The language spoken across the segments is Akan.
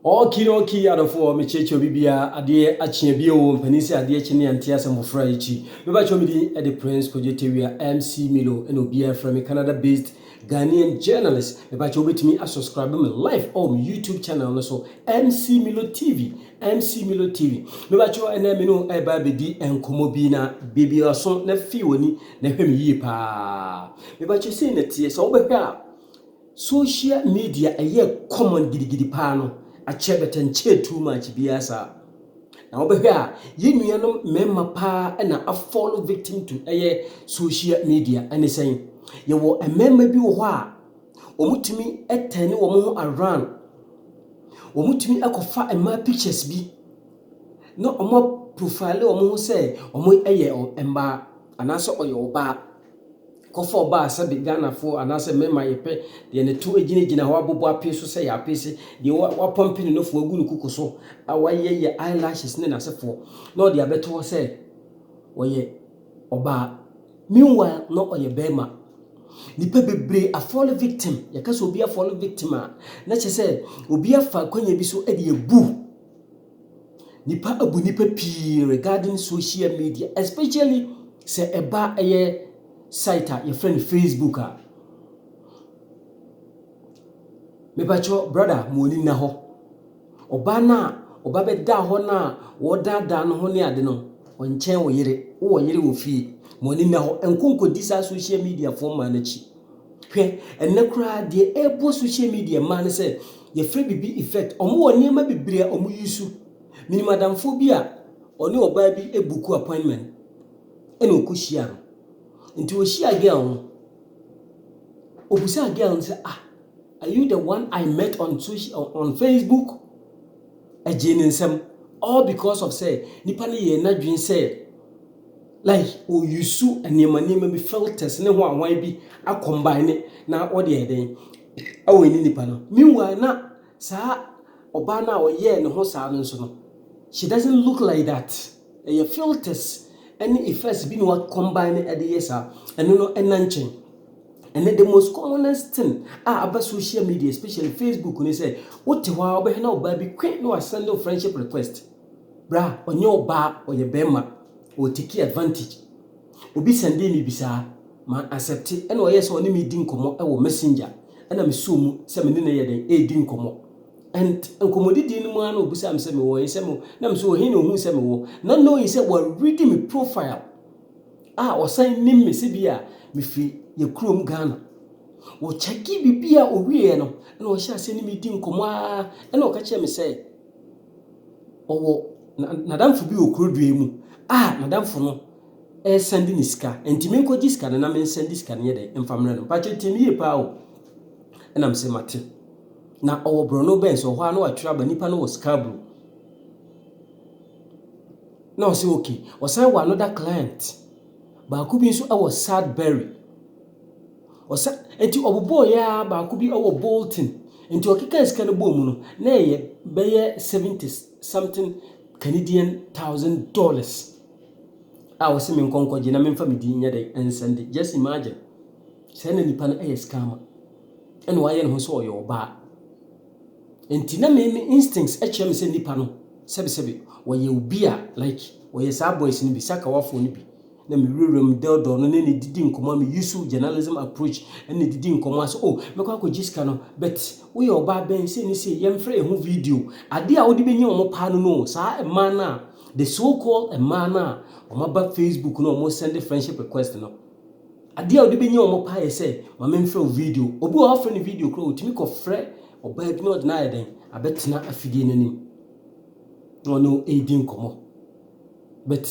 Okay, out of four, me checho bibia, adie achie bio, penisi adie chini antiasa mofra ichi. Meba chomidi at the Prince Kojetiwia MC Milo and Obia from a Canada-based Ghanaian journalist. Meba chobit me a subscribe me live on YouTube channel also MC Milo TV. MC Milo TV. Meba cho ene mino eba bedi enkomobi na bibi aso na fiwoni na hwemi yi pa. Meba cho say na tie so obehwa social media eye common gidigidi pa no. A chebeten che too much biasa. Now over here, you know member pa and a follow victim to a social media and saying you were a member be wa omutimi etene wo around omutimi akofa ema pictures bi no omo profile omo say omo eye emba anaso oyo oba kofo ba sabi Ghana for anase mema yepe de ne to egina ho abobo ape so say ya apese de wa pumping no fo agu no kukuso awaye ye eyelashes ne nasefo no de abeto say oye oba meanwhile no oye bema nipa bebre a fall victim yakase obi a fall victim a na che say obi afa kwanya bi so e de ebu nipa abu nipa pi regarding social media, especially say eba eye site your friend Facebook me bacho brother moni na ho oba na oba be da ho na wo da no ho ne ade no onchen wo yire wo fie moni na ho enkonko disa social media for man achi hwe enne kra de ebo social media man say your friend bibi effect omo woni ma bibire omo yisu mini madam phobia oni oba bi ebuku appointment ene okohia no nti wo shia girl obusa girl say are you the one I met on Facebook nsem all because of say nipa ne ye na dwen say like o yusu anema be filters ne ho anwan bi a combine na o de eden awo ni nipa no meanwhile na sa oba na o ye ne ho sa no so no she doesn't look like that your filters any effects be no combine at the yesa and no enanchen and the most commonest thing about social media, especially Facebook, when say what you are over now baby quick no send no friendship request bra on your bar or your bema or take advantage obi send me bisa man accept it and yes only me din komo e wo messenger and am so mu se me ne yeden e din komo and enkomodidi no mu an obusa am se me wo se mo na me so he no hu se me wo na no he say we reading me profile o sign nim me se bia me fi ye krom Ghana wo cheki bibia o wie no na o sha se ni me din komo na o ka che me say owo nadamfo bi okrodue mu nadamfo no send ni sika enti me ko sika na me send sika ne ye de mfamre no pa che timi ye pa o na me se mate na owo brono ben so ho na watwira ba nipa no was scabro na o say okay o say wa another client ba ku bi so was Sadbury o say enti obobo ya ba ku bi owo Bolton enti okika sika no bo mu no na ye be ye 70 something Canadian $1,000 o say me nkonko je na me mfa me di nya de ensende just imagine say na nipa no scam and why ye no so yo ba enti na me instincts echem say nipa no sebi woye obi a like woye sa boys ni bi saka wafo ni bi na me rerem deldo no ne didi nkomo me use journalism approach and didi nkomo so me kwa ko jiska no but woye oba ben say ni say yemfre ehu video ade a wodi benye omo pa no sa man na the so called man na omo ba Facebook no omo send friendship request no ade a wodi benye omo pa ye say ma memfre video obi o offer ni video kro otimi ko frɛ oba bi no na eden abetena afidie nanim no edin komo but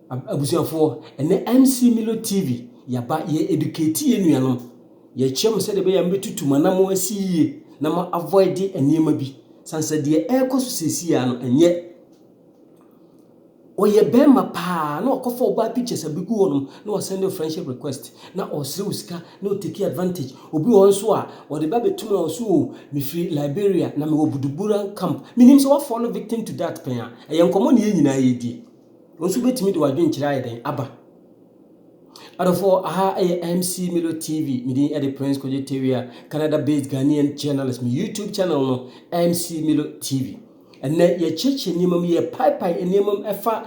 abusuafo ene MC Milo TV yaba ye educate ye nuanom ye chem se de be yam betutu manam asiye na ma avoid enema bi sanse de ekoso sesiya no enye oye bema pa na okofo oba pictures abigu wonum na o send friendship request na o srewska na o take advantage obi won so a o de ba betum na o so me free Liberia na me obudubura camp minim so follow victim to that pen e yenkomo ne nyina ye di won so betimi de wadwen kira ye den aba Adofo aha MC Milo TV midi the Prince Kojetewia Canada based Ghanaian journalist me YouTube channel no MC Milo TV and na ye cheche nimam ye pipe nimam efa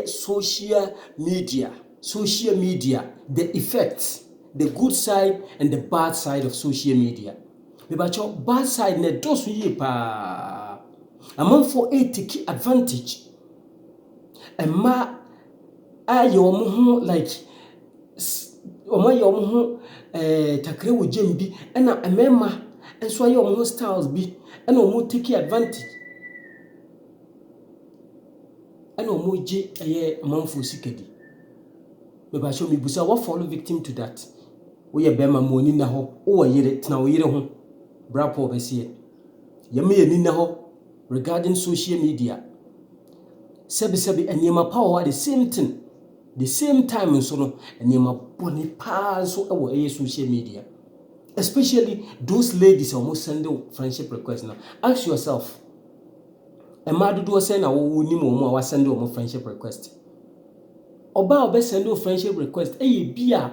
social media the effects, the good side and the bad side of social media. Me ba cho bad side na dosu ye pa amanfo take advantage emma aye omo like omaye omo takre wo gem bi na emema enso aye omo styles bi na omo take advantage na omo je aye amanfo sikadi me ba show me busa what follow victim to that wo ye bema mo ni na ho wo yire tena wo yire ho bra po be sie ye me ye ni na ho regarding social media sebi enema power the same thing the same time so no enema boni pa so e wo social media, especially those ladies almost send friendship request now. Ask yourself, ema dodo say na wo ni mo wa send o friendship request oba obe send o friendship request bia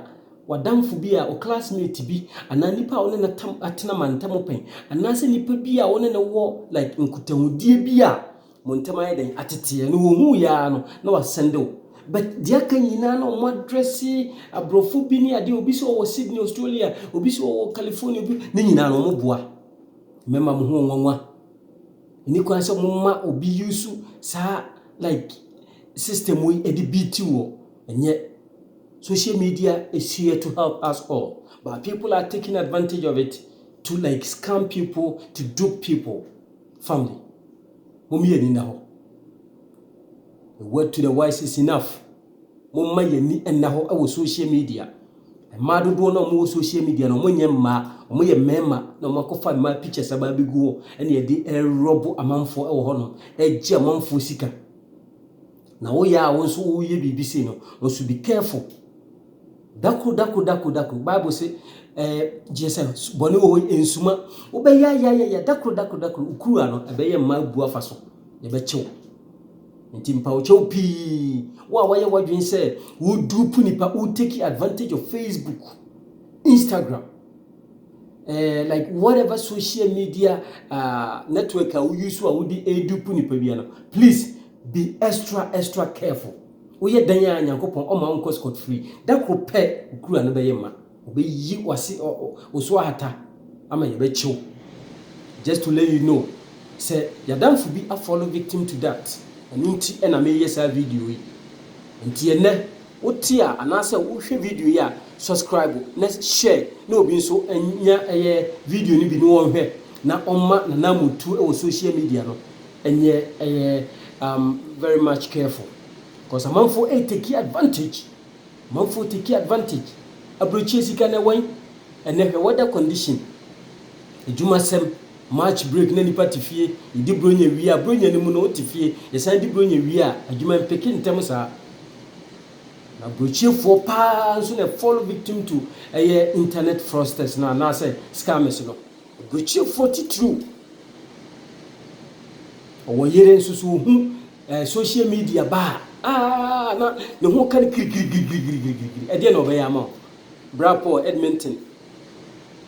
wadamfo bia o classmate bi ana nipa wona na atena mantam pen ana se nipa bia wona na wo like nkutahudie bia montama ye den atete no hu ya no na wa send o. But dia kan nyina na o adresse abrofo bi ni ade obi so wo Sydney Australia obi so wo California bi ni nyina na mo boa mema mo ho nwanwa ni kwa se mo ma obi yusu sa like system we edibiti wo enye social media is here to help us all, but people are taking advantage of it to like scam people, to dupe people. Family momi ni na ho. The word to the wise is enough. Mumma yeni enna ho awo social media. Ma dodo na mo social media no monye ma, mo ye mema na mo kofa ma pictures ababi guo ene ye di robo amanfo ewo ho no. Eje amanfo sika. Na wo ya wo so wo ye bibisi no, wo should be careful. Daku. Bible say Jesus boni wo ensuma wo be ya daku ukuru ano ebe ye ma bu afaso ye be chew. Nti mpa wo chew pi wa waye wadwin say wo dupe nipa wo take advantage of Facebook, Instagram, like whatever social media network you use wo di dupe nipa bia no. Please be extra careful. Oye dan ya Nyankopon o ma unko scot free that could pay ukuru an be yema obe yi wase oso ahata ama ye be chew. Just to let you know say yadamfo bi a follow victim to that nti na me yesa video yi nti ene wotia anase wo hwe video yi a subscribe na share na obi nso anya video ni bi no won na omma na namutu e social media no enye very much careful. Because a man for take advantage. Man for take advantage. Abroche sika na wan and the weather condition. Ejuma sem March break na nipa tifie, idi bronya wi a bronya ne mu no tifie, ye san di bronya wi a ejuma mpeke ntem sa. Na abroche for pa so na fall victim to internet fraudsters na say scammers no. Abroche 42. Owo yere nsusu hu social media ba na ne ho kan kirikirikirikirikiri e de no be ya ma Brapo Edmonton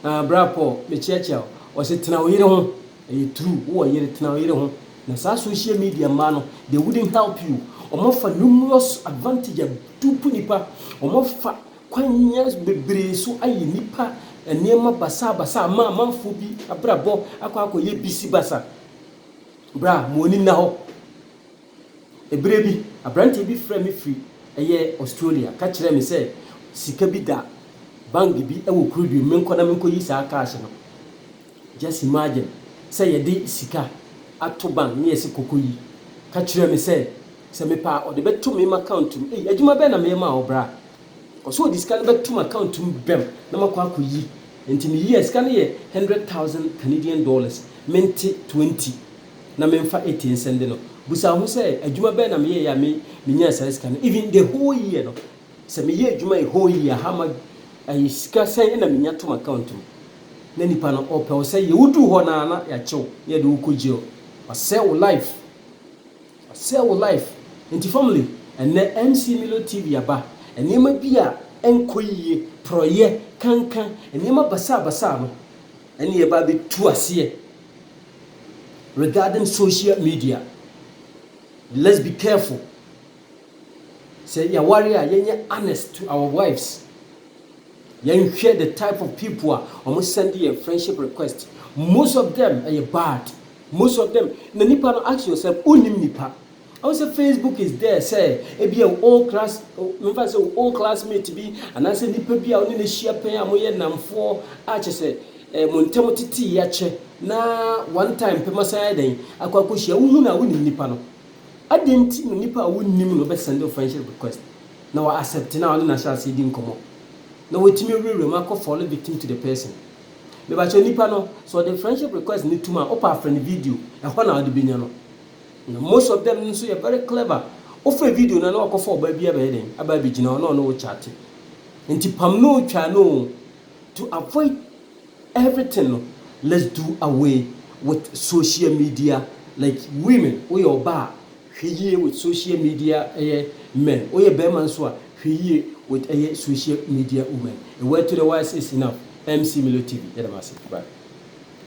Brapo me chiachia o se tena wo yire ho e true wo yire tena wo yire ho na sa social media ma no they wouldn't help you omo fa numerous advantage dupu nipa omo fa kwanya bebre so ayi nipa enema basa ma manfo bi abrabo akọ bisi basa bra mo ni na ho ebre bi abrante bi frɛ me free Australia ka kyerɛ me sɛ sika bi da bank bi ewo kurudu me nkɔ na me nkɔ yi sa cash no. Just imagine say ye de sika ato bank ne yesi kokoyi ka kyerɛ me sɛ me pa o de beto me account m adwuma be na me ma obra o so di sika beto me account m bem na makɔ akoyi enti me yi sika ne ye 100,000 Canadian dollars menti 20 na me mfa 18 sende no busa ho say adwuma be na me ye ya me nya sika no even the whole year no say me ye adwuma e whole year ha ma ayi sika say na me nya to account m na nipa no opɛ say ye wudu ho na ya kyew ye de ukogye o sell life enti family and MC Milo TV aba enema bia enkoyie proye kankan enema basa no ene ye ba be tu ase regarding social media. Let's be careful. Say ya warrior yenye honest to our wives. You hear the type of people almost sending a friendship request. Most of them are bad. Most of them. The nipa no ask yourself, unim nipa. I would say Facebook is there. Say, it be an old class. Remember, say old classmate be, and I say nipa be a only share pen. Amoye namfo. I just say, montemo titi yache. Na one time pema say den. Akwa kushia uhuna unim nipa no. I didn't nipa unim no be send a friendship request. Now I accept now. I shall see din komo. No wait me really remark fall victim to the person. Me ba nipa no so the friendship request need to ma up friend video e ho na ade benya no. Most of them nso are very clever. Offer video na na akofo oba bia be den aba bi gina no no chat. Nti pam no twa no to avoid everything no. Let's do away with social media like women we oba hweye with social media men we be man so a hweye with a social media woman. A word to the wise is enough. MC Milo TV. Bye.